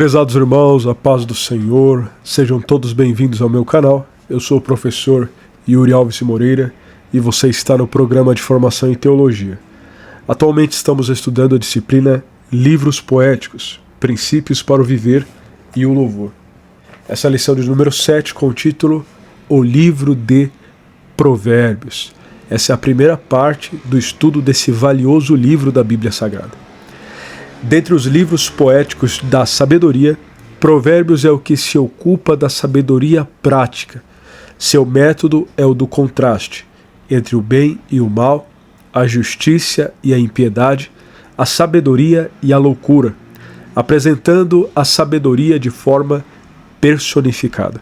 Prezados irmãos, a paz do Senhor, sejam todos bem-vindos ao meu canal. Eu sou o professor Yuri Alves Moreira e você está no programa de formação em teologia. Atualmente estamos estudando a disciplina Livros Poéticos, Princípios para o Viver e o Louvor. Essa é a lição de número 7 com o título O Livro de Provérbios. Essa é a primeira parte do estudo desse valioso livro da Bíblia Sagrada. Dentre os livros poéticos da sabedoria, Provérbios é o que se ocupa da sabedoria prática. Seu método é o do contraste entre o bem e o mal, a justiça e a impiedade, a sabedoria e a loucura, apresentando a sabedoria de forma personificada.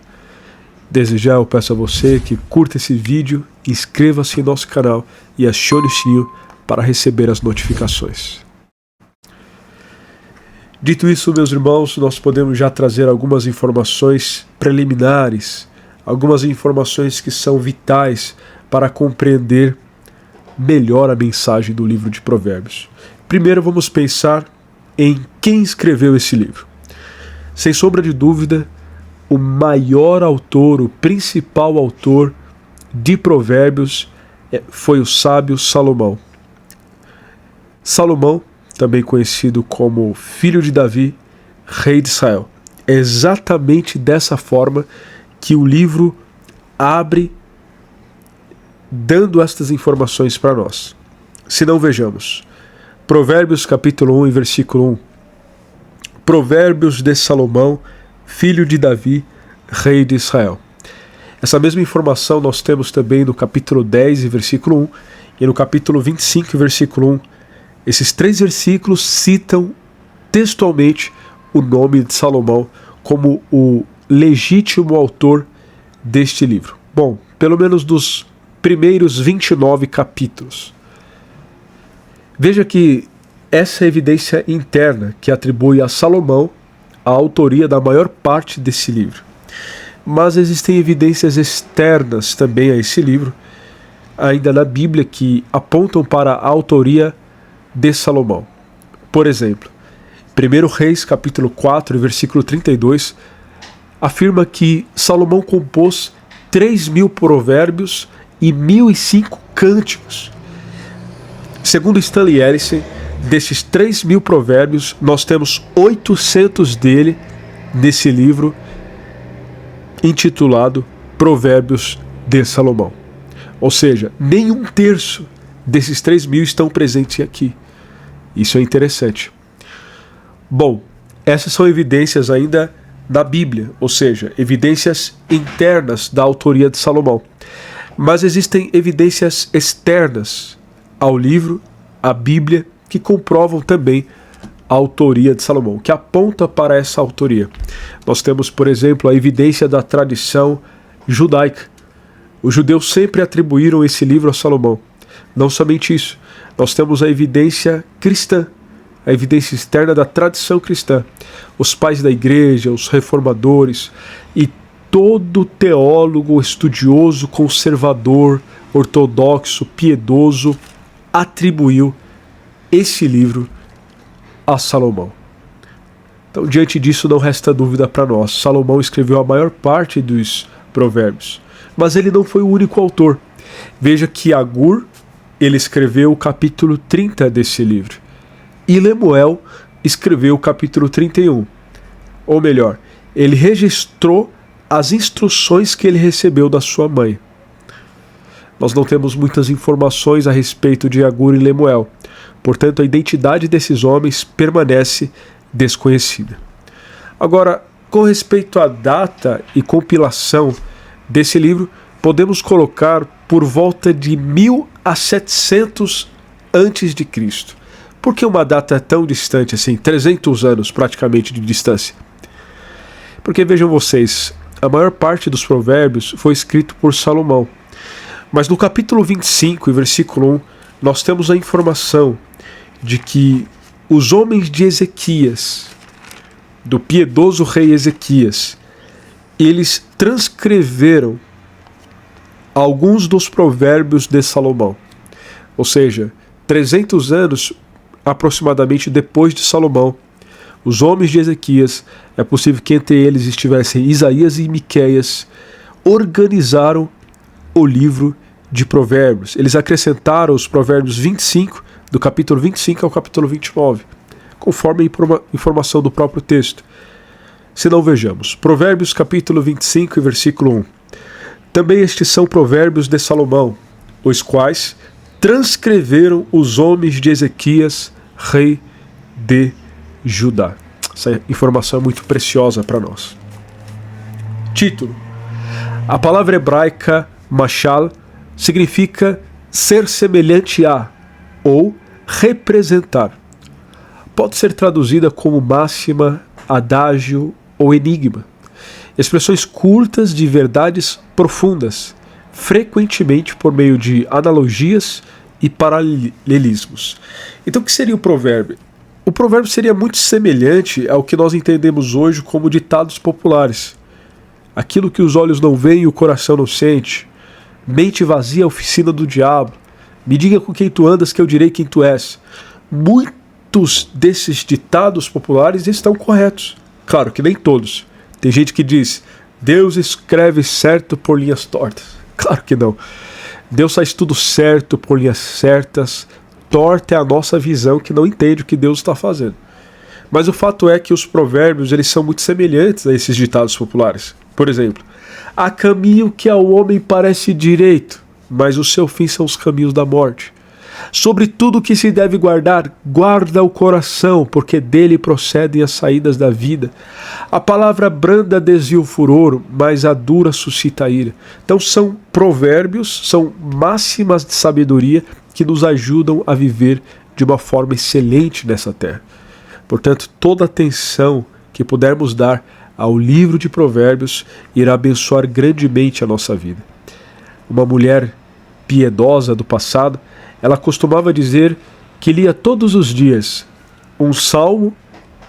Desde já eu peço a você que curta esse vídeo, inscreva-se em nosso canal e acione o sininho para receber as notificações. Dito isso, meus irmãos, nós podemos já trazer algumas informações preliminares, algumas informações que são vitais para compreender melhor a mensagem do livro de Provérbios. Primeiro vamos pensar em quem escreveu esse livro. Sem sombra de dúvida, o maior autor, o principal autor de Provérbios foi o sábio Salomão. Salomão, também conhecido como filho de Davi, rei de Israel. É exatamente dessa forma que o livro abre, dando estas informações para nós. Se não, vejamos. Provérbios capítulo 1 e versículo 1. Provérbios de Salomão, filho de Davi, rei de Israel. Essa mesma informação nós temos também no capítulo 10 e versículo 1 e no capítulo 25 e versículo 1. Esses três versículos citam textualmente o nome de Salomão como o legítimo autor deste livro. Bom, pelo menos dos primeiros 29 capítulos. Veja que essa evidência interna que atribui a Salomão a autoria da maior parte desse livro. Mas existem evidências externas também a esse livro, ainda na Bíblia, que apontam para a autoria de Salomão. Por exemplo, 1 Reis capítulo 4, versículo 32, afirma que Salomão compôs 3.000 provérbios e 1.005 cânticos. Segundo Stanley Ellison, desses 3.000 provérbios, nós temos 800 dele nesse livro intitulado Provérbios de Salomão. Ou seja, nem um terço desses 3.000 estão presentes aqui. Isso é interessante. Bom, essas são evidências ainda da Bíblia, ou seja, evidências internas da autoria de Salomão. Mas existem evidências externas ao livro, à Bíblia, que comprovam também a autoria de Salomão, que aponta para essa autoria. Nós temos, por exemplo, a evidência da tradição judaica. Os judeus sempre atribuíram esse livro a Salomão. Não somente isso, nós temos a evidência cristã, a evidência externa da tradição cristã. Os pais da igreja, os reformadores e todo teólogo estudioso, conservador, ortodoxo, piedoso, atribuiu esse livro a Salomão. Então, diante disso, não resta dúvida para nós. Salomão escreveu a maior parte dos provérbios, mas ele não foi o único autor. Veja que Agur, ele escreveu o capítulo 30 desse livro. E Lemuel escreveu o capítulo 31. Ou melhor, ele registrou as instruções que ele recebeu da sua mãe. Nós não temos muitas informações a respeito de Agur e Lemuel. Portanto, a identidade desses homens permanece desconhecida. Agora, com respeito à data e compilação desse livro, podemos colocar por volta de 1000 a 700 antes de Cristo. Por que uma data tão distante assim, 300 anos praticamente de distância? Porque vejam vocês, a maior parte dos provérbios foi escrito por Salomão. Mas no capítulo 25 e versículo 1, nós temos a informação de que os homens de Ezequias, do piedoso rei Ezequias, eles transcreveram alguns dos provérbios de Salomão. Ou seja, 300 anos aproximadamente depois de Salomão, os homens de Ezequias, é possível que entre eles estivessem Isaías e Miqueias, organizaram o livro de Provérbios. Eles acrescentaram os Provérbios 25, do capítulo 25 ao capítulo 29, conforme a informação do próprio texto. Se não, vejamos. Provérbios capítulo 25 e versículo 1. Também estes são provérbios de Salomão, os quais transcreveram os homens de Ezequias, rei de Judá. Essa informação é muito preciosa para nós. Título. A palavra hebraica mashal significa ser semelhante a ou representar. Pode ser traduzida como máxima, adágio ou enigma. Expressões curtas de verdades profundas, frequentemente por meio de analogias e paralelismos. Então, o que seria o provérbio? O provérbio seria muito semelhante ao que nós entendemos hoje como ditados populares. Aquilo que os olhos não veem e o coração não sente. Mente vazia, oficina do diabo. Me diga com quem tu andas que eu direi quem tu és. Muitos desses ditados populares estão corretos. Claro que nem todos. Tem gente que diz, Deus escreve certo por linhas tortas. Claro que não. Deus faz tudo certo por linhas certas. Torta é a nossa visão que não entende o que Deus está fazendo. Mas o fato é que os provérbios eles são muito semelhantes a esses ditados populares. Por exemplo, há caminho que ao homem parece direito, mas o seu fim são os caminhos da morte. Sobre tudo que se deve guardar, guarda o coração, porque dele procedem as saídas da vida. A palavra branda desvia o furor, mas a dura suscita a ira. Então são provérbios, são máximas de sabedoria que nos ajudam a viver de uma forma excelente nessa terra. Portanto, toda atenção que pudermos dar ao livro de Provérbios irá abençoar grandemente a nossa vida. Uma mulher piedosa do passado, ela costumava dizer que lia todos os dias um salmo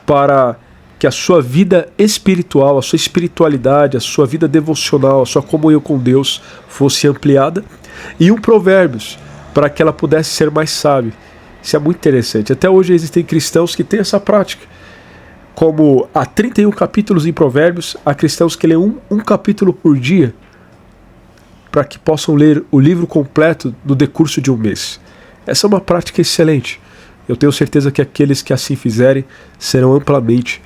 para que a sua vida espiritual, a sua espiritualidade, a sua vida devocional, a sua comunhão com Deus fosse ampliada, e um provérbios para que ela pudesse ser mais sábia. Isso é muito interessante. Até hoje existem cristãos que têm essa prática. Como há 31 capítulos em Provérbios, há cristãos que lêem um capítulo por dia para que possam ler o livro completo no decurso de um mês. Essa é uma prática excelente. Eu tenho certeza que aqueles que assim fizerem serão amplamente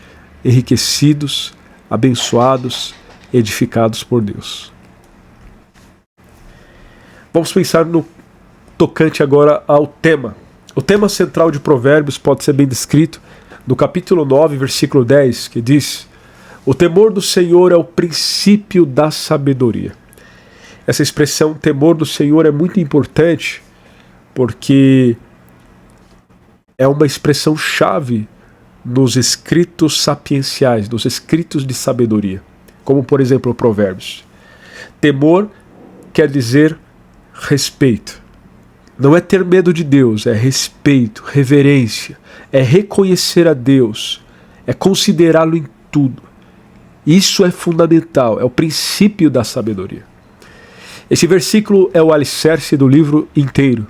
enriquecidos, abençoados, edificados por Deus. Vamos pensar no tocante agora ao tema. O tema central de Provérbios pode ser bem descrito no capítulo 9, versículo 10, que diz: o temor do Senhor é o princípio da sabedoria. Essa expressão, temor do Senhor, é muito importante porque é uma expressão chave nos escritos sapienciais, nos escritos de sabedoria, como por exemplo o Provérbios. Temor quer dizer respeito. Não é ter medo de Deus, é respeito, reverência, é reconhecer a Deus, é considerá-lo em tudo. Isso é fundamental, é o princípio da sabedoria. Esse versículo é o alicerce do livro inteiro,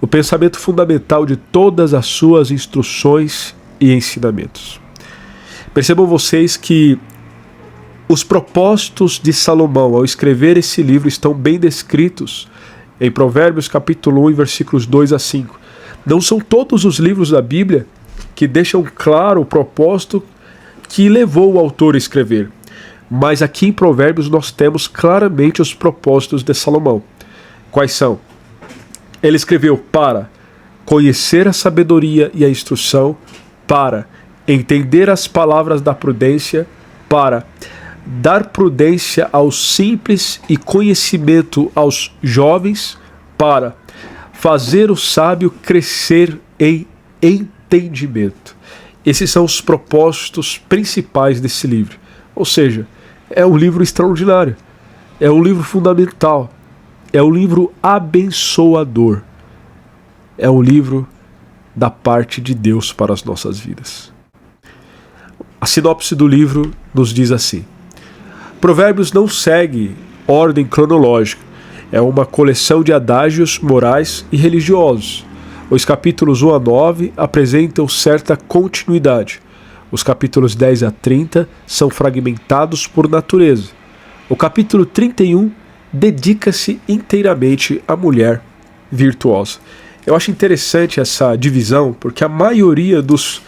o pensamento fundamental de todas as suas instruções e ensinamentos. Percebam vocês que os propósitos de Salomão ao escrever esse livro estão bem descritos em Provérbios capítulo 1, versículos 2 a 5. Não são todos os livros da Bíblia que deixam claro o propósito que levou o autor a escrever. Mas aqui em Provérbios nós temos claramente os propósitos de Salomão. Quais são? Ele escreveu para conhecer a sabedoria e a instrução, para entender as palavras da prudência, para dar prudência aos simples e conhecimento aos jovens, para fazer o sábio crescer em entendimento. Esses são os propósitos principais desse livro. Ou seja, é um livro extraordinário, é um livro fundamental, é um livro abençoador, é um livro da parte de Deus para as nossas vidas. A sinopse do livro nos diz assim: Provérbios não segue ordem cronológica, é uma coleção de adágios morais e religiosos. Os capítulos 1 a 9 apresentam certa continuidade. Os capítulos 10 a 30 são fragmentados por natureza. O capítulo 31 dedica-se inteiramente à mulher virtuosa. Eu acho interessante essa divisão, porque a maioria dos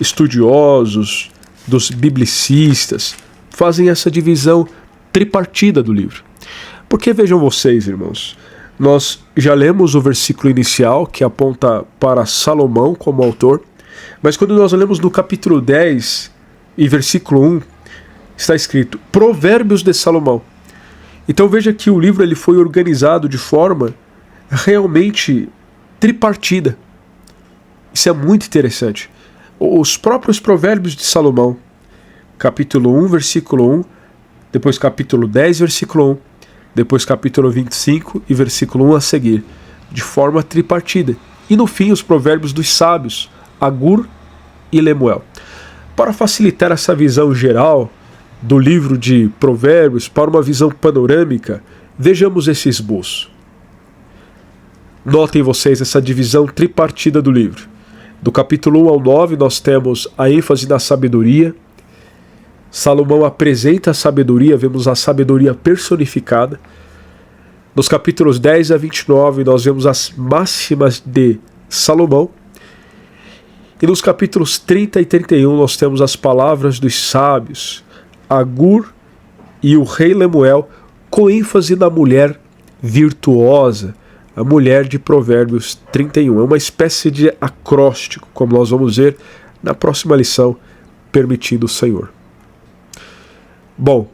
estudiosos, dos biblicistas, fazem essa divisão tripartida do livro. Porque vejam vocês, irmãos, nós já lemos o versículo inicial, que aponta para Salomão como autor, mas quando nós lemos no capítulo 10 e versículo 1, está escrito Provérbios de Salomão. Então veja que o livro ele foi organizado de forma realmente tripartida. Isso é muito interessante. Os próprios Provérbios de Salomão, capítulo 1, versículo 1, depois capítulo 10, versículo 1, depois capítulo 25 e versículo 1 a seguir, de forma tripartida. E no fim os Provérbios dos sábios, Agur e Lemuel. Para facilitar essa visão geral do livro de Provérbios para uma visão panorâmica, vejamos esse esboço. Notem vocês essa divisão tripartida do livro. Do capítulo 1 ao 9 nós temos a ênfase na sabedoria. Salomão apresenta a sabedoria, vemos a sabedoria personificada. Nos capítulos 10 a 29 nós vemos as máximas de Salomão. E nos capítulos 30 e 31 nós temos as palavras dos sábios, Agur e o rei Lemuel, com ênfase na mulher virtuosa, a mulher de Provérbios 31. É uma espécie de acróstico, como nós vamos ver na próxima lição, permitindo o Senhor. Bom,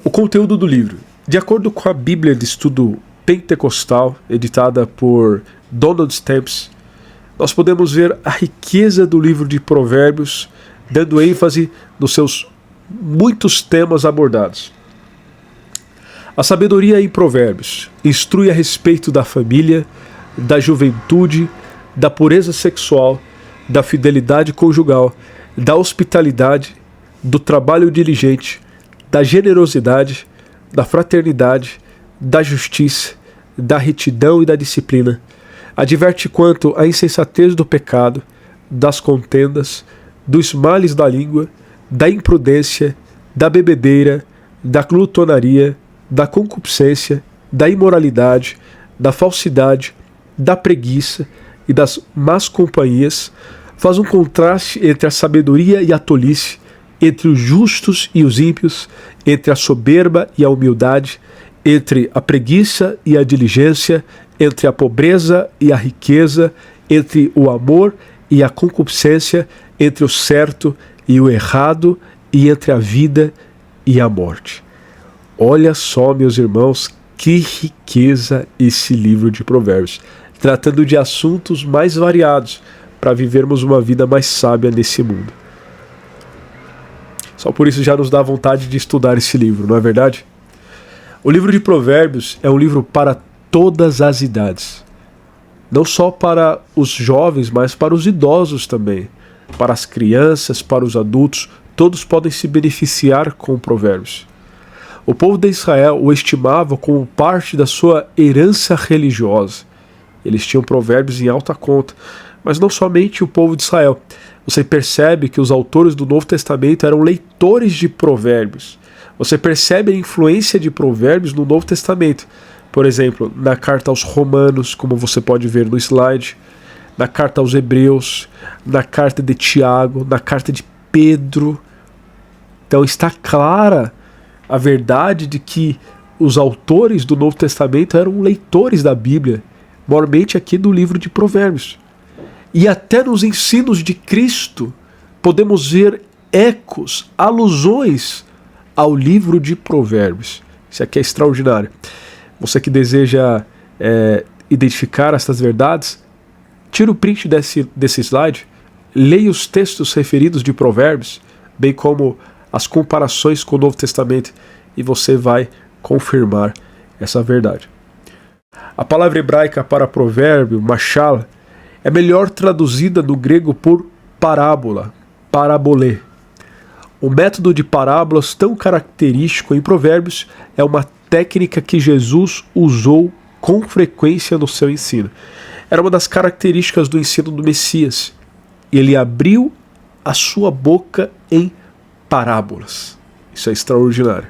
o conteúdo do livro. De acordo com a Bíblia de Estudo Pentecostal, editada por Donald Stamps, nós podemos ver a riqueza do livro de Provérbios, dando ênfase nos seus muitos temas abordados. A sabedoria em Provérbios instrui a respeito da família, da juventude, da pureza sexual, da fidelidade conjugal, da hospitalidade, do trabalho diligente, da generosidade, da fraternidade, da justiça, da retidão e da disciplina. Adverte quanto à insensatez do pecado, das contendas, dos males da língua, da imprudência, da bebedeira, da glutonaria, da concupiscência, da imoralidade, da falsidade, da preguiça e das más companhias. Faz um contraste entre a sabedoria e a tolice, entre os justos e os ímpios, entre a soberba e a humildade, entre a preguiça e a diligência, entre a pobreza e a riqueza, entre o amor e a concupiscência, entre o certo e o errado, e entre a vida e a morte. Olha só, meus irmãos, que riqueza esse livro de Provérbios, tratando de assuntos mais variados, para vivermos uma vida mais sábia nesse mundo. Só por isso já nos dá vontade de estudar esse livro, não é verdade? O livro de Provérbios é um livro para todas as idades. Não só para os jovens, mas para os idosos também. Para as crianças, para os adultos, todos podem se beneficiar com Provérbios. O povo de Israel o estimava como parte da sua herança religiosa. Eles tinham Provérbios em alta conta. Mas não somente o povo de Israel. Você percebe que os autores do Novo Testamento eram leitores de Provérbios. Você percebe a influência de Provérbios no Novo Testamento. Por exemplo, na carta aos Romanos, como você pode ver no slide, na carta aos Hebreus, na carta de Tiago, na carta de Pedro. Então está clara a verdade de que os autores do Novo Testamento eram leitores da Bíblia, maiormente aqui do livro de Provérbios. E até nos ensinos de Cristo podemos ver ecos, alusões ao livro de Provérbios. Isso aqui é extraordinário. Você que deseja identificar essas verdades, tira o print desse slide, leia os textos referidos de Provérbios, bem como as comparações com o Novo Testamento, e você vai confirmar essa verdade. A palavra hebraica para provérbio, mashal, é melhor traduzida no grego por parábola, parabolê. O método de parábolas tão característico em Provérbios é uma técnica que Jesus usou com frequência no seu ensino. Era uma das características do ensino do Messias. Ele abriu a sua boca em parábolas. Isso é extraordinário.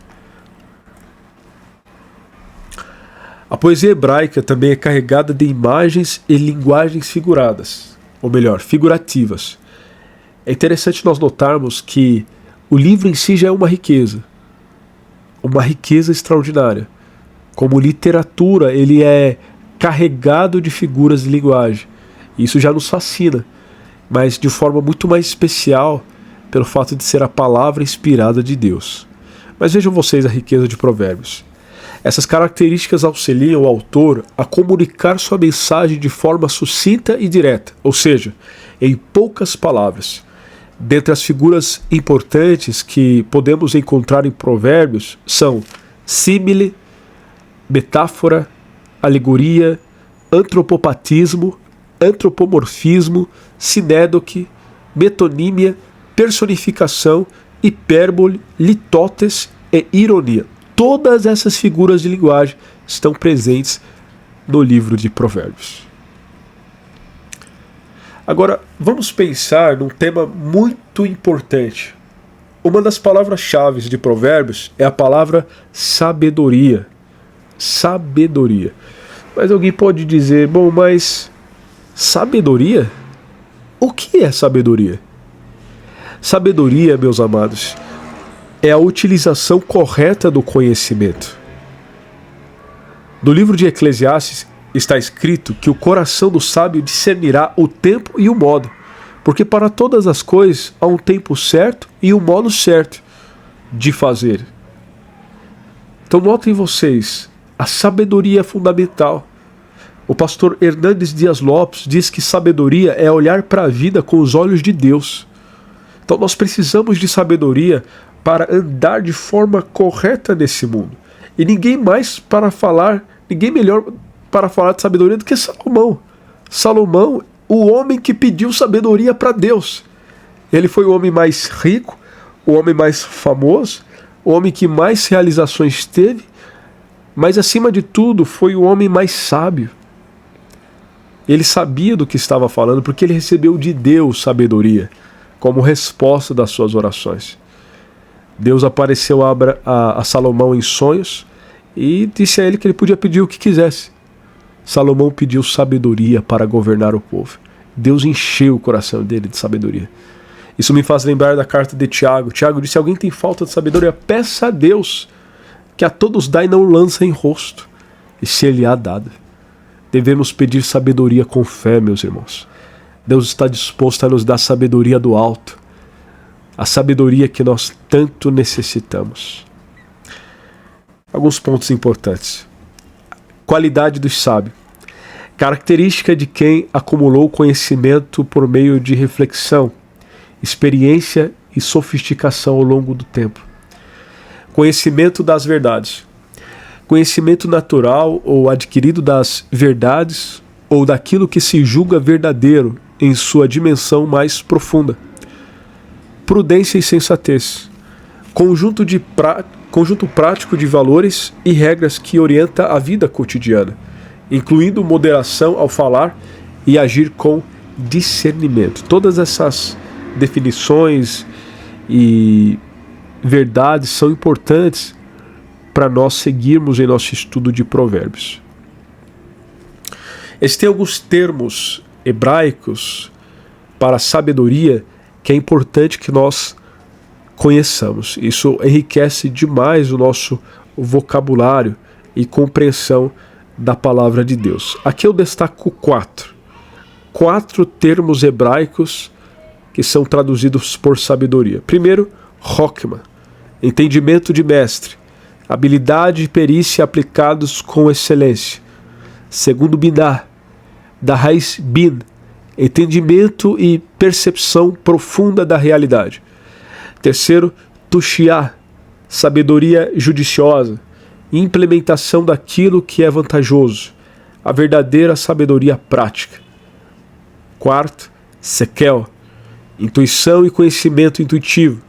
A poesia hebraica também é carregada de imagens e linguagens figuradas, ou melhor, figurativas. É interessante nós notarmos que o livro em si já é uma riqueza extraordinária. Como literatura, ele é carregado de figuras de linguagem. Isso já nos fascina, mas de forma muito mais especial pelo fato de ser a palavra inspirada de Deus. Mas vejam vocês a riqueza de Provérbios. Essas características auxiliam o autor a comunicar sua mensagem de forma sucinta e direta, ou seja, em poucas palavras. Dentre as figuras importantes que podemos encontrar em Provérbios são símile, metáfora, alegoria, antropopatismo, antropomorfismo, sinédoque, metonímia, personificação, hipérbole, litótes e ironia. Todas essas figuras de linguagem estão presentes no livro de Provérbios. Agora, vamos pensar num tema muito importante. Uma das palavras-chave de Provérbios é a palavra sabedoria. Sabedoria. Mas alguém pode dizer, bom, mas sabedoria? O que é sabedoria? Sabedoria, meus amados, é a utilização correta do conhecimento. No livro de Eclesiastes está escrito que o coração do sábio discernirá o tempo e o modo, porque para todas as coisas há um tempo certo e um modo certo de fazer. Então notem vocês, a sabedoria é fundamental. O pastor Hernandes Dias Lopes diz que sabedoria é olhar para a vida com os olhos de Deus. Então nós precisamos de sabedoria para andar de forma correta nesse mundo. E ninguém melhor para falar de sabedoria do que Salomão. Salomão, o homem que pediu sabedoria para Deus. Ele foi o homem mais rico, o homem mais famoso, o homem que mais realizações teve, mas acima de tudo foi o homem mais sábio. Ele sabia do que estava falando porque ele recebeu de Deus sabedoria como resposta das suas orações. Deus apareceu a Salomão em sonhos e disse a ele que ele podia pedir o que quisesse. Salomão pediu sabedoria para governar o povo. Deus encheu o coração dele de sabedoria. Isso me faz lembrar da carta de Tiago. Tiago disse, se alguém tem falta de sabedoria, peça a Deus, que a todos dá e não lança em rosto, e se ele há dado. Devemos pedir sabedoria com fé, meus irmãos. Deus está disposto a nos dar sabedoria do alto, a sabedoria que nós tanto necessitamos. Alguns pontos importantes. Qualidade dos sábios. Característica de quem acumulou conhecimento por meio de reflexão, experiência e sofisticação ao longo do tempo. Conhecimento das verdades. Conhecimento natural ou adquirido das verdades ou daquilo que se julga verdadeiro em sua dimensão mais profunda. Prudência e sensatez. Conjunto prático de valores e regras que orienta a vida cotidiana, incluindo moderação ao falar e agir com discernimento. Todas essas definições e verdades são importantes para nós seguirmos em nosso estudo de Provérbios. Existem alguns termos hebraicos para sabedoria que é importante que nós conheçamos. Isso enriquece demais o nosso vocabulário e compreensão da palavra de Deus. Aqui eu destaco quatro termos hebraicos que são traduzidos por sabedoria. Primeiro, Hokmah, entendimento de mestre, habilidade e perícia aplicados com excelência. Segundo, Binah, da raiz bin, entendimento e percepção profunda da realidade. Terceiro, Tushiah, sabedoria judiciosa, implementação daquilo que é vantajoso, a verdadeira sabedoria prática. Quarto, Sekel, intuição e conhecimento intuitivo,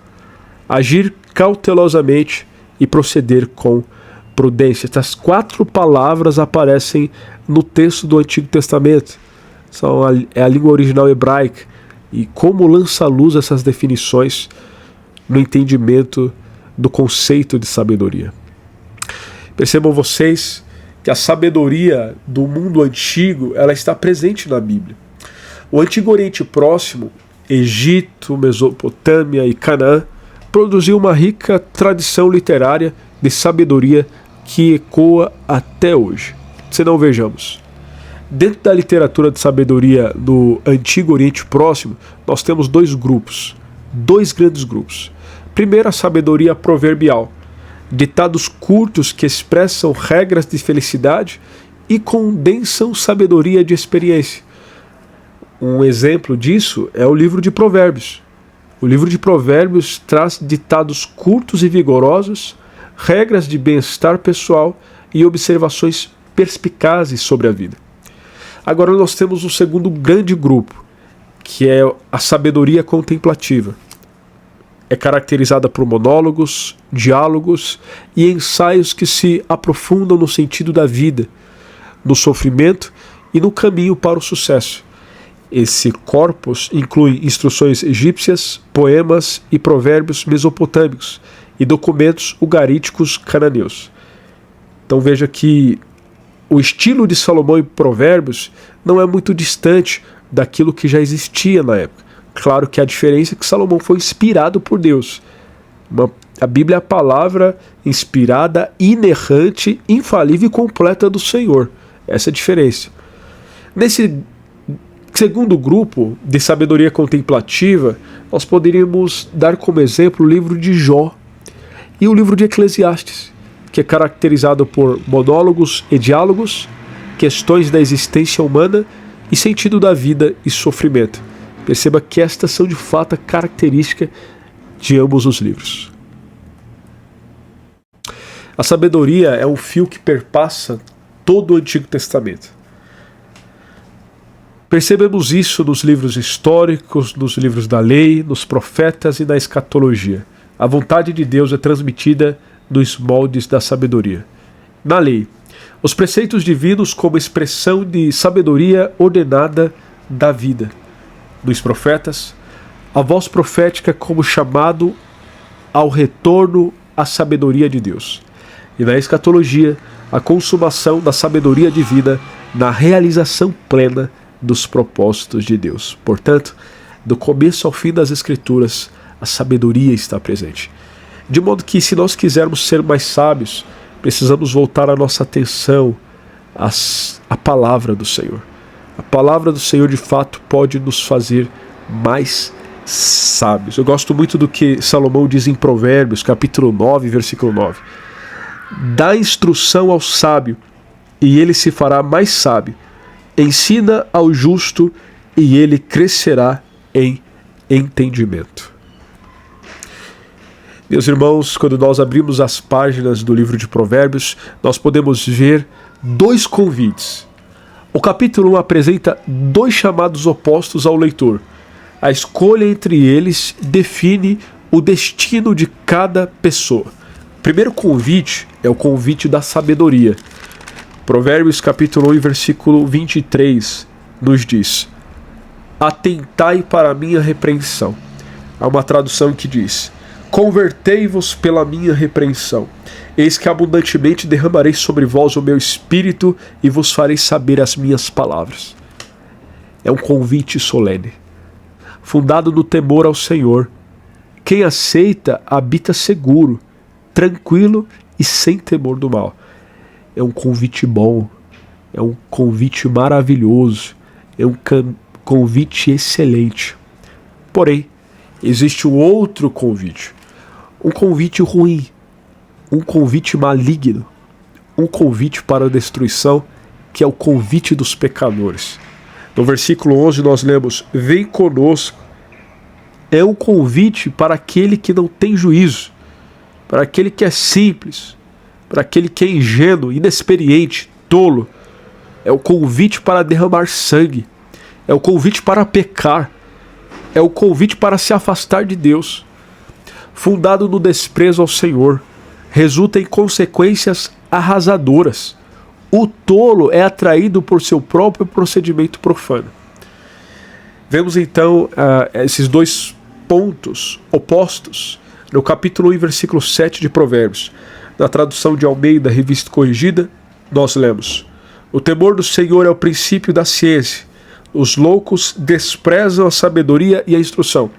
agir cautelosamente e proceder com prudência. Estas 4 palavras aparecem no texto do Antigo Testamento. É a língua original hebraica e como lança à luz essas definições no entendimento do conceito de sabedoria. Percebam vocês que a sabedoria do mundo antigo, ela está presente na Bíblia. O Antigo Oriente Próximo, Egito, Mesopotâmia e Canaã, produziu uma rica tradição literária de sabedoria que ecoa até hoje. Se não, vejamos. Dentro da literatura de sabedoria do Antigo Oriente Próximo, nós temos dois grandes grupos. Primeiro, a sabedoria proverbial, ditados curtos que expressam regras de felicidade e condensam sabedoria de experiência. Um exemplo disso é o livro de Provérbios. O livro de Provérbios traz ditados curtos e vigorosos, regras de bem-estar pessoal e observações perspicazes sobre a vida. Agora nós temos um segundo grande grupo, que é a sabedoria contemplativa. É caracterizada por monólogos, diálogos e ensaios que se aprofundam no sentido da vida, no sofrimento e no caminho para o sucesso. Esse corpus inclui instruções egípcias, poemas e provérbios mesopotâmicos e documentos ugaríticos cananeus. Então veja que o estilo de Salomão em Provérbios não é muito distante daquilo que já existia na época. Claro que a diferença é que Salomão foi inspirado por Deus. A Bíblia é a palavra inspirada, inerrante, infalível e completa do Senhor. Essa é a diferença. Nesse segundo grupo de sabedoria contemplativa, nós poderíamos dar como exemplo o livro de Jó e o livro de Eclesiastes, que é caracterizado por monólogos e diálogos, questões da existência humana e sentido da vida e sofrimento. Perceba que estas são de fato a característica de ambos os livros. A sabedoria é um fio que perpassa todo o Antigo Testamento. Percebemos isso nos livros históricos, nos livros da lei, nos profetas e na escatologia. A vontade de Deus é transmitida nos moldes da sabedoria. Na lei, os preceitos divinos como expressão de sabedoria ordenada da vida. Nos profetas, a voz profética como chamado ao retorno à sabedoria de Deus. E na escatologia, a consumação da sabedoria divina na realização plena dos propósitos de Deus. Portanto, do começo ao fim das Escrituras, a sabedoria está presente. De modo que, se nós quisermos ser mais sábios, precisamos voltar a nossa atenção à palavra do Senhor. A palavra do Senhor, de fato, pode nos fazer mais sábios. Eu gosto muito do que Salomão diz em Provérbios, capítulo 9, versículo 9. Dá instrução ao sábio, e ele se fará mais sábio. Ensina ao justo, e ele crescerá em entendimento. Meus irmãos, quando nós abrimos as páginas do livro de Provérbios, nós podemos ver dois convites. O capítulo 1 apresenta dois chamados opostos ao leitor. A escolha entre eles define o destino de cada pessoa. O primeiro convite é o convite da sabedoria. Provérbios capítulo 1, versículo 23 nos diz: atentai para a minha repreensão. Há uma tradução que diz: convertei-vos pela minha repreensão. Eis que abundantemente derramarei sobre vós o meu espírito e vos farei saber as minhas palavras. É um convite solene, fundado no temor ao Senhor. Quem aceita habita seguro, tranquilo e sem temor do mal. É um convite bom, é um convite maravilhoso, é um convite excelente. Porém, existe um outro convite, um convite ruim, um convite maligno, um convite para a destruição, que é o convite dos pecadores. No versículo 11 nós lemos: vem conosco. É um convite para aquele que não tem juízo, para aquele que é simples, para aquele que é ingênuo, inexperiente, tolo. É o convite para derramar sangue, é o convite para pecar, é o convite para se afastar de Deus. Fundado no desprezo ao Senhor, resulta em consequências arrasadoras. O tolo é atraído por seu próprio procedimento profano. Vemos então esses dois pontos opostos no capítulo 1, versículo 7 de Provérbios. Na tradução de Almeida, Revista Corrigida, nós lemos: o temor do Senhor é o princípio da ciência. Os loucos desprezam a sabedoria e a instrução.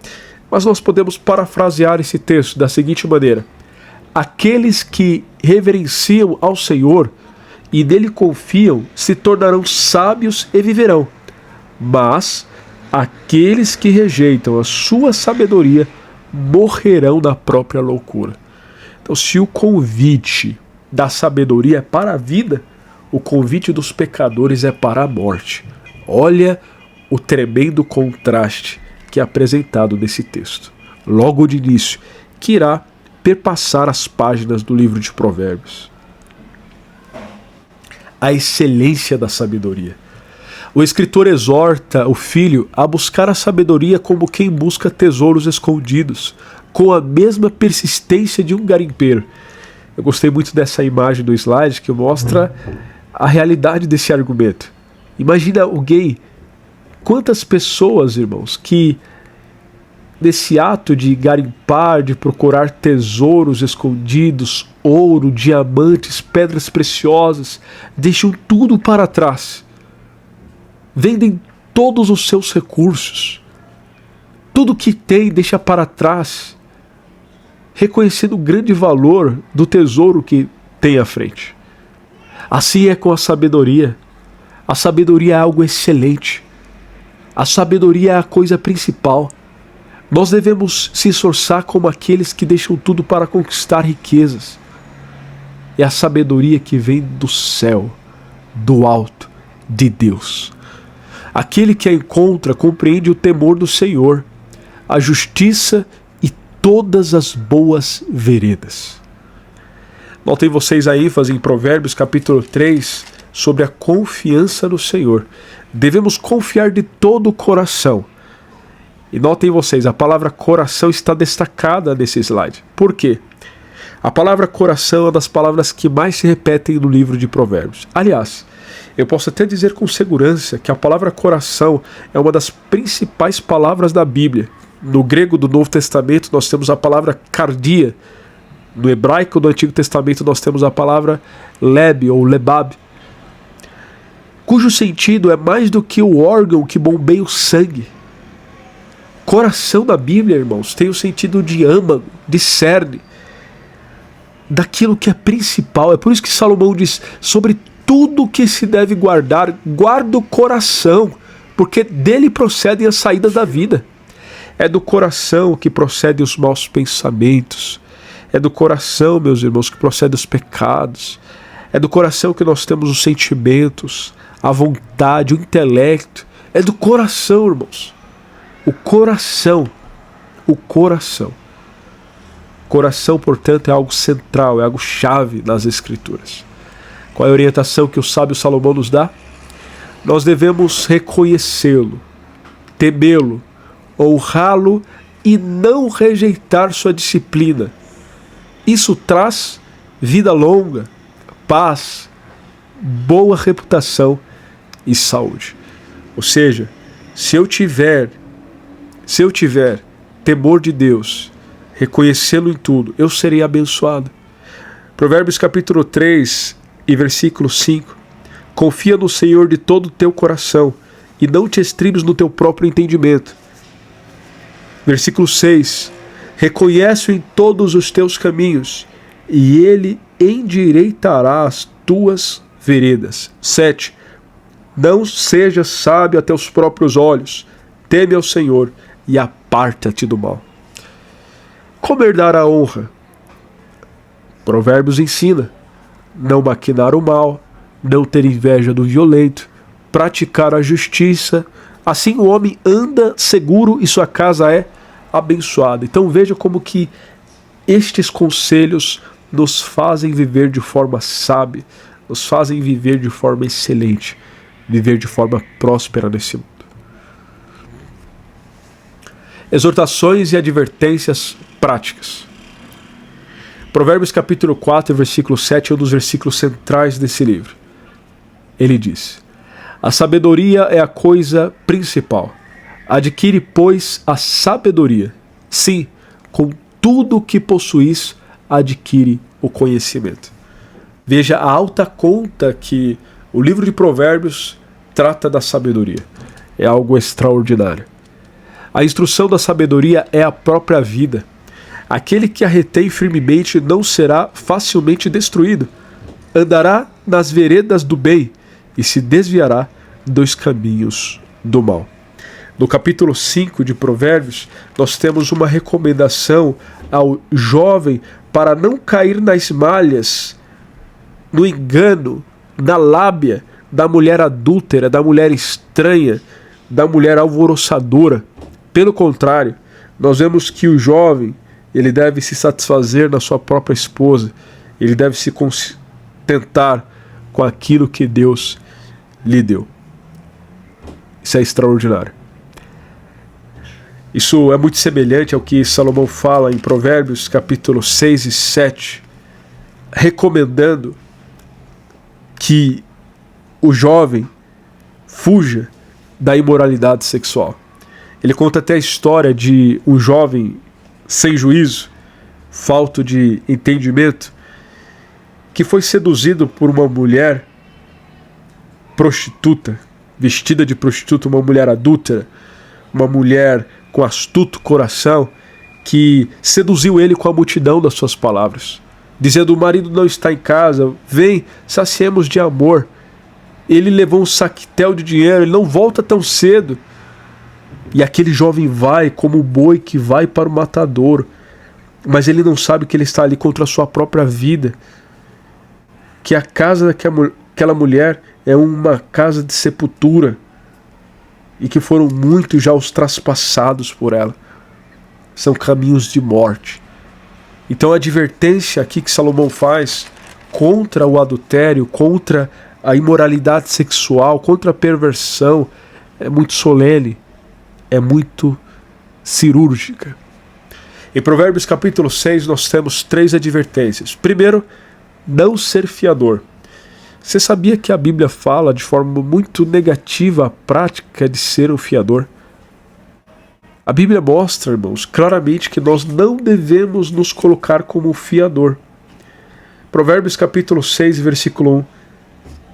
Mas nós podemos parafrasear esse texto da seguinte maneira: aqueles que reverenciam ao Senhor e nele confiam se tornarão sábios e viverão. Mas aqueles que rejeitam a sua sabedoria morrerão na própria loucura. Então, se o convite da sabedoria é para a vida, o convite dos pecadores é para a morte. Olha o tremendo contraste que é apresentado nesse texto, logo de início, que irá perpassar as páginas do livro de Provérbios. A excelência da sabedoria. O escritor exorta o filho a buscar a sabedoria como quem busca tesouros escondidos, com a mesma persistência de um garimpeiro. Eu gostei muito dessa imagem do slide que mostra a realidade desse argumento. Imagina alguém, quantas pessoas, irmãos, que nesse ato de garimpar, de procurar tesouros escondidos, ouro, diamantes, pedras preciosas, deixam tudo para trás. Vendem todos os seus recursos. Tudo que tem deixa para trás, reconhecendo o grande valor do tesouro que tem à frente. Assim é com a sabedoria. A sabedoria é algo excelente. A sabedoria é a coisa principal. Nós devemos se esforçar como aqueles que deixam tudo para conquistar riquezas. É a sabedoria que vem do céu, do alto, de Deus. Aquele que a encontra compreende o temor do Senhor, a justiça e todas as boas veredas. Notem vocês a ênfase em Provérbios capítulo 3 sobre a confiança no Senhor. Devemos confiar de todo o coração. E notem vocês, a palavra coração está destacada nesse slide. Por quê? A palavra coração é uma das palavras que mais se repetem no livro de Provérbios. Aliás, eu posso até dizer com segurança que a palavra coração é uma das principais palavras da Bíblia. No grego do Novo Testamento nós temos a palavra cardia. No hebraico do Antigo Testamento nós temos a palavra leb ou lebab, cujo sentido é mais do que o órgão que bombeia o sangue. Coração da Bíblia, irmãos, tem o sentido de âmago, de cerne, daquilo que é principal. É por isso que Salomão diz: sobre tudo que se deve guardar, guarda o coração, porque dele procedem as saídas da vida. É do coração que procedem os maus pensamentos. É do coração, meus irmãos, que procedem os pecados. É do coração que nós temos os sentimentos, a vontade, o intelecto. É do coração, irmãos. O coração. O coração. Coração, portanto, é algo central, é algo chave nas Escrituras. Qual é a orientação que o sábio Salomão nos dá? Nós devemos reconhecê-lo, temê-lo, honrá-lo e não rejeitar sua disciplina. Isso traz vida longa, paz, boa reputação e saúde. Ou seja, se eu tiver temor de Deus, reconhecê-lo em tudo, eu serei abençoado. Provérbios capítulo 3 e versículo 5. Confia no Senhor de todo o teu coração e não te estribes no teu próprio entendimento. Versículo 6. Reconhece-o em todos os teus caminhos e ele endireitará as tuas veredas. 7. Não sejas sábio a teus próprios olhos, teme ao Senhor e aparta-te do mal. Como herdar a honra? Provérbios ensina: não maquinar o mal, não ter inveja do violento, praticar a justiça. Assim o homem anda seguro e sua casa é abençoada. Então veja como que estes conselhos nos fazem viver de forma sábia, nos fazem viver de forma excelente, viver de forma próspera nesse mundo. Exortações e advertências práticas. Provérbios capítulo 4, versículo 7 é um dos versículos centrais desse livro. Ele diz: a sabedoria é a coisa principal. Adquire, pois, a sabedoria. Sim, com tudo o que possuís, adquire o conhecimento. Veja a alta conta que o livro de Provérbios trata da sabedoria. É algo extraordinário. A instrução da sabedoria é a própria vida. Aquele que a retém firmemente não será facilmente destruído. Andará nas veredas do bem e se desviará dos caminhos do mal. No capítulo 5 de Provérbios, nós temos uma recomendação ao jovem para não cair nas malhas, no engano, na lábia da mulher adúltera, da mulher estranha, da mulher alvoroçadora. Pelo contrário, nós vemos que o jovem, ele deve se satisfazer na sua própria esposa, ele deve se contentar com aquilo que Deus lhe deu. Isso é extraordinário. Isso é muito semelhante ao que Salomão fala em Provérbios capítulo 6 e 7, recomendando que o jovem fuja da imoralidade sexual. Ele conta até a história de um jovem sem juízo, falto de entendimento, que foi seduzido por uma mulher prostituta, vestida de prostituta, uma mulher adúltera, uma mulher com astuto coração, que seduziu ele com a multidão das suas palavras, dizendo: o marido não está em casa, vem, saciemos de amor. Ele levou um saquetel de dinheiro, ele não volta tão cedo. E aquele jovem vai como o boi que vai para o matadouro, mas ele não sabe que ele está ali contra a sua própria vida, que a casa daquela mulher é uma casa de sepultura, e que foram muitos já os traspassados por ela. São caminhos de morte. Então a advertência aqui que Salomão faz contra o adultério, contra a imoralidade sexual, contra a perversão, é muito solene, é muito cirúrgica. Em Provérbios capítulo 6 nós temos 3 advertências. Primeiro, não ser fiador. Você sabia que a Bíblia fala de forma muito negativa a prática de ser um fiador? A Bíblia mostra, irmãos, claramente que nós não devemos nos colocar como fiador. Provérbios capítulo 6, versículo 1.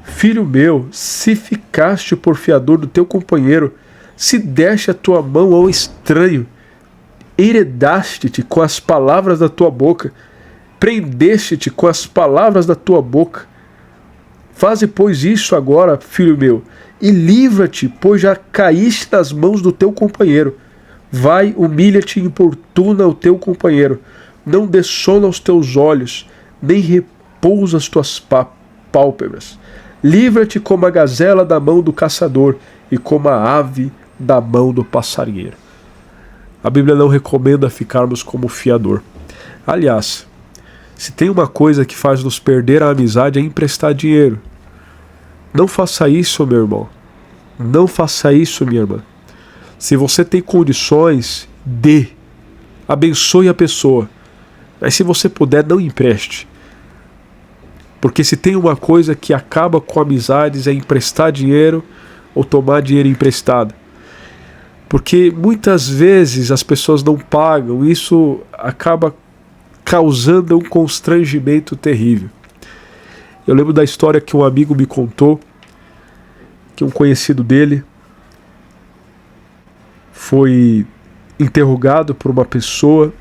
Filho meu, se ficaste por fiador do teu companheiro, se deste a tua mão ao estranho, heredaste-te com as palavras da tua boca, prendeste-te com as palavras da tua boca. Faze, pois, isso agora, filho meu, e livra-te, pois já caíste nas mãos do teu companheiro. Vai, humilha-te e importuna o teu companheiro. Não dê sono aos teus olhos, nem repousa as tuas pálpebras. Livra-te como a gazela da mão do caçador e como a ave da mão do passarinheiro. A Bíblia não recomenda ficarmos como fiador. Aliás, se tem uma coisa que faz nos perder a amizade é emprestar dinheiro. Não faça isso, meu irmão. Não faça isso, minha irmã. Se você tem condições, dê. Abençoe a pessoa. Mas se você puder, não empreste. Porque se tem uma coisa que acaba com amizades é emprestar dinheiro ou tomar dinheiro emprestado. Porque muitas vezes as pessoas não pagam, isso acaba causando um constrangimento terrível. Eu lembro da história que um amigo me contou, que um conhecido dele foi interrogado por uma pessoa.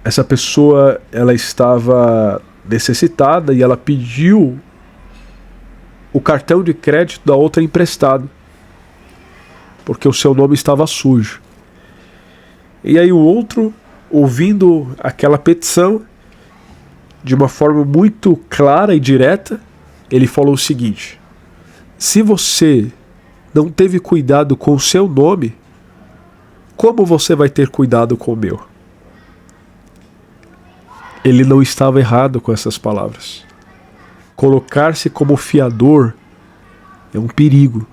Essa pessoa, ela estava necessitada e ela pediu o cartão de crédito da outra emprestado, porque o seu nome estava sujo. E aí o outro, ouvindo aquela petição, de uma forma muito clara e direta, ele falou o seguinte: se você não teve cuidado com o seu nome, como você vai ter cuidado com o meu? Ele não estava errado com essas palavras. Colocar-se como fiador é um perigo.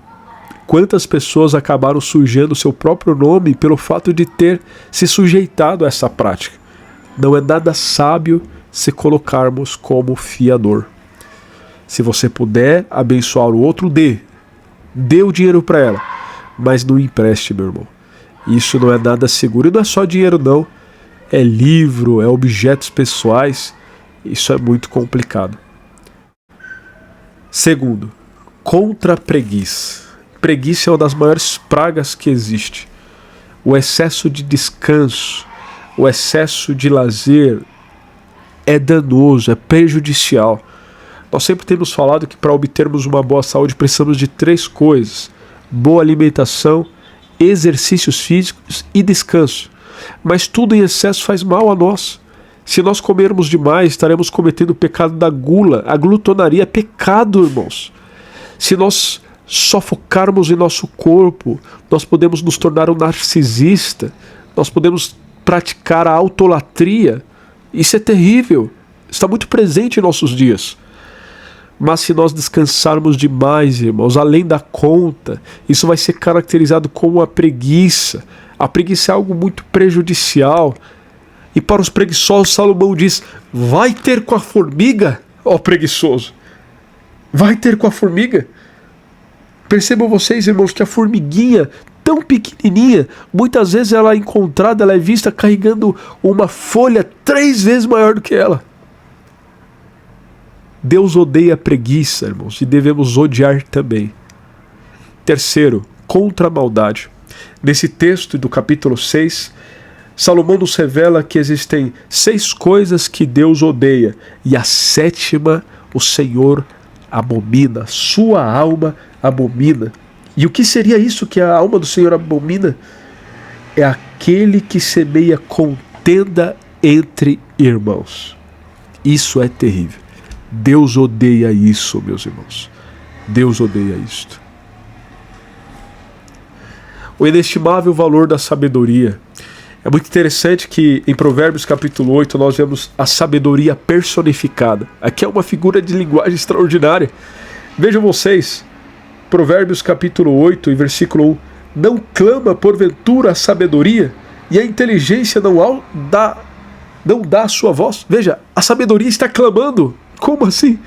Quantas pessoas acabaram sujando seu próprio nome pelo fato de ter se sujeitado a essa prática? Não é nada sábio se colocarmos como fiador. Se você puder abençoar o outro, dê. Dê o dinheiro para ela. mas não empreste, meu irmão. Isso não é nada seguro. E não é só dinheiro, não. É livro, é objetos pessoais. Isso é muito complicado. Segundo, contra a preguiça. Preguiça é uma das maiores pragas que existe. O excesso de descanso, o excesso de lazer é danoso, é prejudicial. Nós sempre temos falado que para obtermos uma boa saúde precisamos de 3 coisas: boa alimentação, exercícios físicos e descanso. Mas tudo em excesso faz mal a nós. Se nós comermos demais, estaremos cometendo o pecado da gula. A glutonaria é pecado, irmãos. Se nós só focarmos em nosso corpo, nós podemos nos tornar um narcisista, nós podemos praticar a autolatria. Isso é terrível, está muito presente em nossos dias. Mas se nós descansarmos demais, irmãos, além da conta, isso vai ser caracterizado como a preguiça. A preguiça é algo muito prejudicial. E para os preguiçosos, Salomão diz: vai ter com a formiga, ó preguiçoso. Vai ter com a formiga. Percebam vocês, irmãos, que a formiguinha, tão pequenininha, muitas vezes ela é encontrada, ela é vista carregando uma folha 3 vezes maior do que ela. Deus odeia a preguiça, irmãos, e devemos odiar também. Terceiro, contra a maldade. Nesse texto do capítulo 6, Salomão nos revela que existem 6 coisas que Deus odeia, e a 7ª o Senhor abomina, sua alma abomina. E o que seria isso que a alma do Senhor abomina? É aquele que semeia contenda entre irmãos. Isso é terrível. Deus odeia isso, meus irmãos. Deus odeia isto. O inestimável valor da sabedoria. É muito interessante que em Provérbios capítulo 8 nós vemos a sabedoria personificada. Aqui é uma figura de linguagem extraordinária. Vejam vocês, Provérbios capítulo 8 e versículo 1. Não clama porventura a sabedoria, e a inteligência não dá a sua voz. Veja, a sabedoria está clamando. Como assim?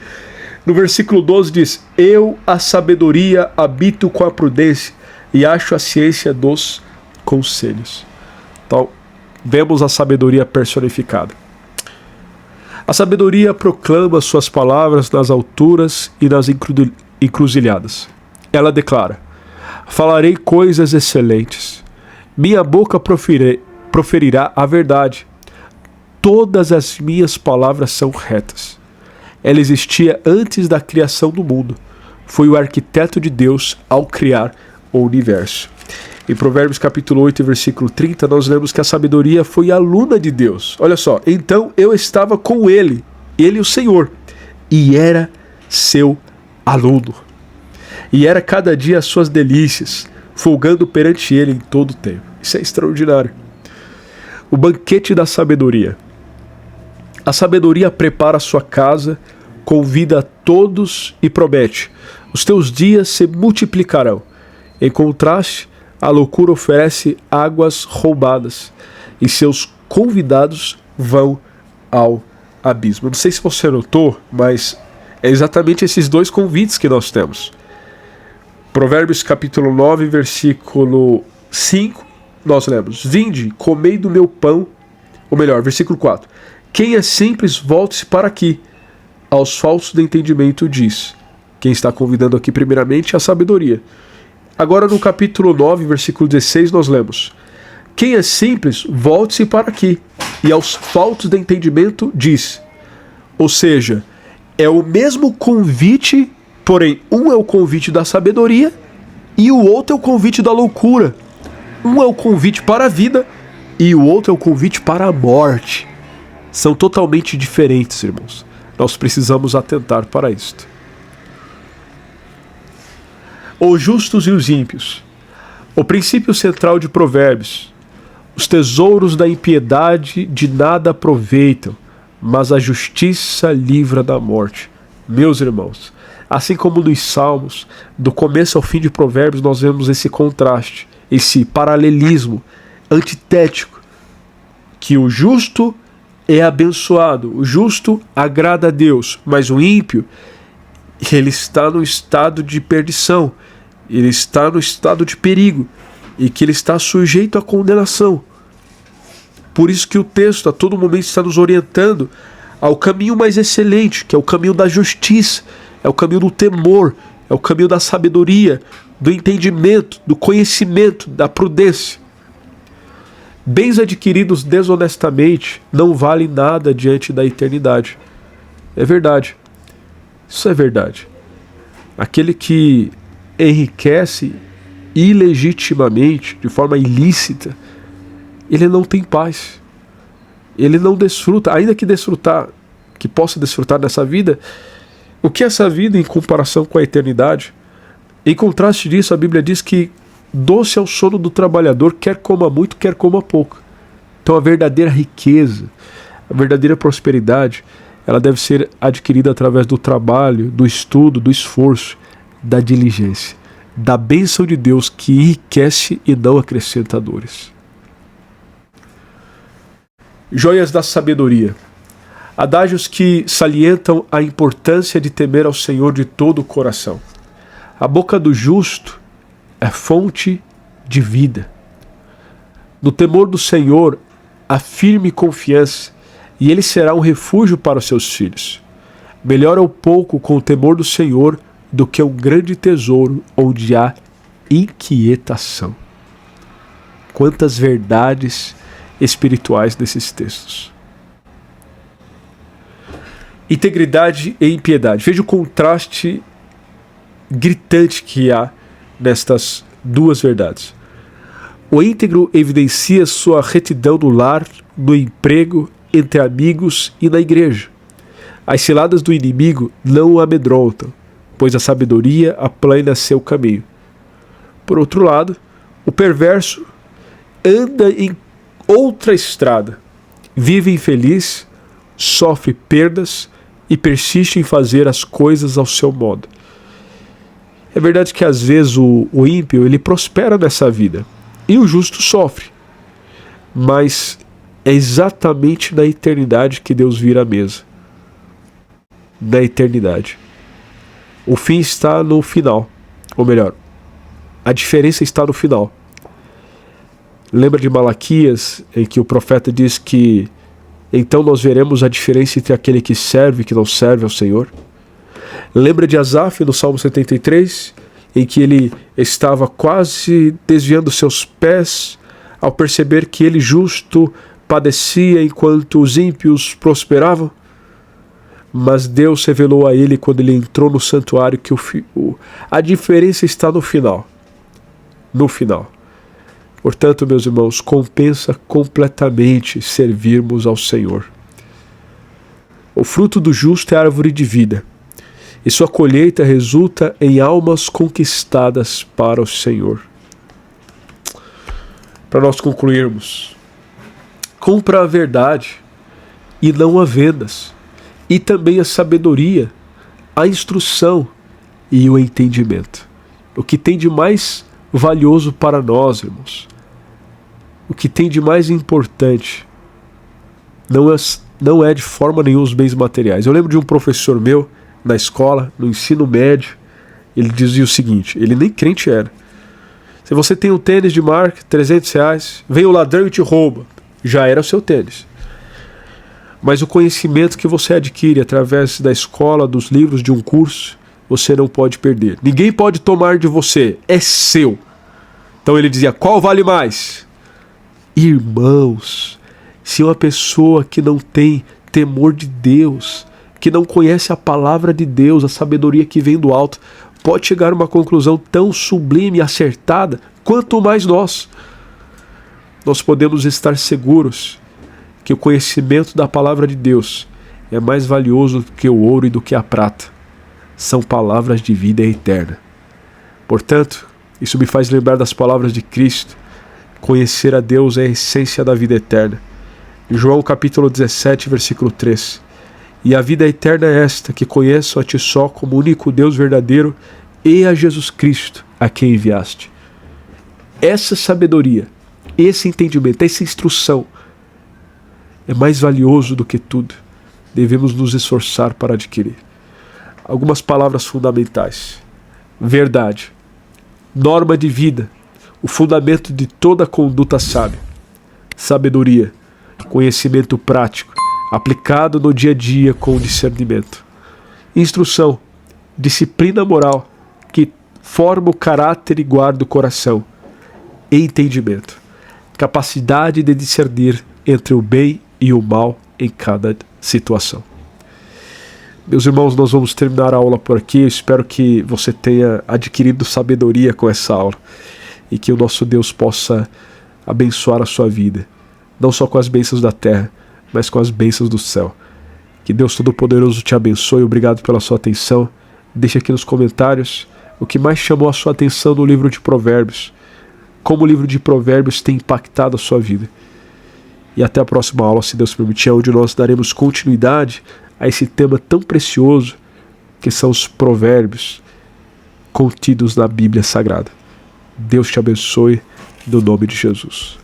No versículo 12 diz: eu, a sabedoria, habito com a prudência, e acho a ciência dos conselhos. Então, vemos a sabedoria personificada. A sabedoria proclama suas palavras nas alturas e nas encruzilhadas. Ela declara: falarei coisas excelentes, minha boca proferirá a verdade, todas as minhas palavras são retas. Ela existia antes da criação do mundo, foi o arquiteto de Deus ao criar o universo. Em Provérbios capítulo 8, versículo 30, nós lemos que a sabedoria foi aluna de Deus. Olha só, então eu estava com ele o Senhor, e era seu aluno. E era cada dia as suas delícias, folgando perante ele em todo o tempo. Isso é extraordinário. O banquete da sabedoria. A sabedoria prepara a sua casa, convida a todos e promete: os teus dias se multiplicarão. Em contraste, a loucura oferece águas roubadas, e seus convidados vão ao abismo. Não sei se você notou, mas é exatamente esses 2 convites que nós temos. Provérbios capítulo 9, versículo 5, nós lemos: vinde, comei do meu pão, ou melhor, versículo 4. Quem é simples, volte-se para aqui. Aos falsos de entendimento diz. Quem está convidando aqui primeiramente é a sabedoria. Agora no capítulo 9, versículo 16, nós lemos: quem é simples, volte-se para aqui. E aos faltos de entendimento diz. Ou seja, é o mesmo convite, porém um é o convite da sabedoria e o outro é o convite da loucura. Um é o convite para a vida e o outro é o convite para a morte. São totalmente diferentes, irmãos. Nós precisamos atentar para isto. Os justos e os ímpios. O princípio central de Provérbios. Os tesouros da impiedade de nada aproveitam, mas a justiça livra da morte. Meus irmãos, assim como nos Salmos, do começo ao fim de Provérbios, nós vemos esse contraste, esse paralelismo antitético, que o justo é abençoado, o justo agrada a Deus, mas o ímpio, ele está no estado de perdição, ele está no estado de perigo e que ele está sujeito à condenação. Por isso que o texto a todo momento está nos orientando ao caminho mais excelente, que é o caminho da justiça, é o caminho do temor, é o caminho da sabedoria, do entendimento, do conhecimento, da prudência. Bens adquiridos desonestamente não valem nada diante da eternidade. É verdade. Isso é verdade. Aquele que enriquece ilegitimamente, de forma ilícita, ele não tem paz. Ele não desfruta, ainda que possa desfrutar dessa vida. O que é essa vida em comparação com a eternidade? Em contraste disso, a Bíblia diz que doce é o sono do trabalhador, quer coma muito, quer coma pouco. Então a verdadeira riqueza, a verdadeira prosperidade, ela deve ser adquirida através do trabalho, do estudo, do esforço, da diligência, da bênção de Deus que enriquece e não acrescenta dores. Joias da sabedoria. Adágios que salientam a importância de temer ao Senhor de todo o coração. A boca do justo é fonte de vida. No temor do Senhor há firme confiança, e ele será um refúgio para os seus filhos. Melhor é o pouco com o temor do Senhor do que um grande tesouro onde há inquietação. Quantas verdades espirituais nesses textos. Integridade e impiedade. Veja o contraste gritante que há nestas duas verdades. O íntegro evidencia sua retidão no lar, no emprego, entre amigos e na igreja. As ciladas do inimigo não o amedrontam, pois a sabedoria aplana seu caminho. Por outro lado, o perverso anda em outra estrada, vive infeliz, sofre perdas e persiste em fazer as coisas ao seu modo. É verdade que às vezes o ímpio ele prospera nessa vida e o justo sofre, mas é exatamente na eternidade que Deus vira a mesa. Na eternidade. O fim está no final, ou melhor, a diferença está no final. Lembra de Malaquias, em que o profeta diz que então nós veremos a diferença entre aquele que serve e que não serve ao Senhor? Lembra de Asaf no Salmo 73, em que ele estava quase desviando seus pés ao perceber que ele justo padecia enquanto os ímpios prosperavam? Mas Deus revelou a ele quando ele entrou no santuário que a diferença está no final. No final. Portanto, meus irmãos, compensa completamente servirmos ao Senhor. O fruto do justo é a árvore de vida, e sua colheita resulta em almas conquistadas para o Senhor. Para nós concluirmos, compra a verdade e não a vendas, e também a sabedoria, a instrução e o entendimento. O que tem de mais valioso para nós, irmãos, o que tem de mais importante não é de forma nenhuma os bens materiais. Eu lembro de um professor meu na escola, no ensino médio, ele dizia o seguinte, ele nem crente era: se você tem um tênis de marca, R$300, vem o ladrão e te rouba, já era o seu tênis. Mas o conhecimento que você adquire através da escola, dos livros, de um curso, você não pode perder. Ninguém pode tomar de você, é seu. Então ele dizia, qual vale mais? Irmãos, se uma pessoa que não tem temor de Deus, que não conhece a palavra de Deus, a sabedoria que vem do alto, pode chegar a uma conclusão tão sublime e acertada, quanto mais nós. Nós podemos estar seguros que o conhecimento da palavra de Deus é mais valioso do que o ouro e do que a prata. São palavras de vida eterna. Portanto, isso me faz lembrar das palavras de Cristo. Conhecer a Deus é a essência da vida eterna. João capítulo 17, versículo 3. E a vida eterna é esta, que conheçam a Ti só como único Deus verdadeiro e a Jesus Cristo, a quem enviaste. Essa sabedoria, esse entendimento, essa instrução é mais valioso do que tudo. Devemos nos esforçar para adquirir. Algumas palavras fundamentais. Verdade. norma de vida, o fundamento de toda conduta sábia. Sabedoria, conhecimento prático, aplicado no dia a dia com discernimento. Instrução, disciplina moral, que forma o caráter e guarda o coração. Entendimento, capacidade de discernir entre o bem e o mal em cada situação. Meus irmãos, nós vamos terminar a aula por aqui. Eu espero que você tenha adquirido sabedoria com essa aula e que o nosso Deus possa abençoar a sua vida, não só com as bênçãos da terra, mas com as bênçãos do céu. Que Deus Todo-Poderoso te abençoe. Obrigado pela sua atenção. Deixe aqui nos comentários o que mais chamou a sua atenção no livro de Provérbios, como o livro de Provérbios tem impactado a sua vida. E até a próxima aula, se Deus permitir, onde nós daremos continuidade a esse tema tão precioso que são os provérbios contidos na Bíblia Sagrada. Deus te abençoe, no nome de Jesus.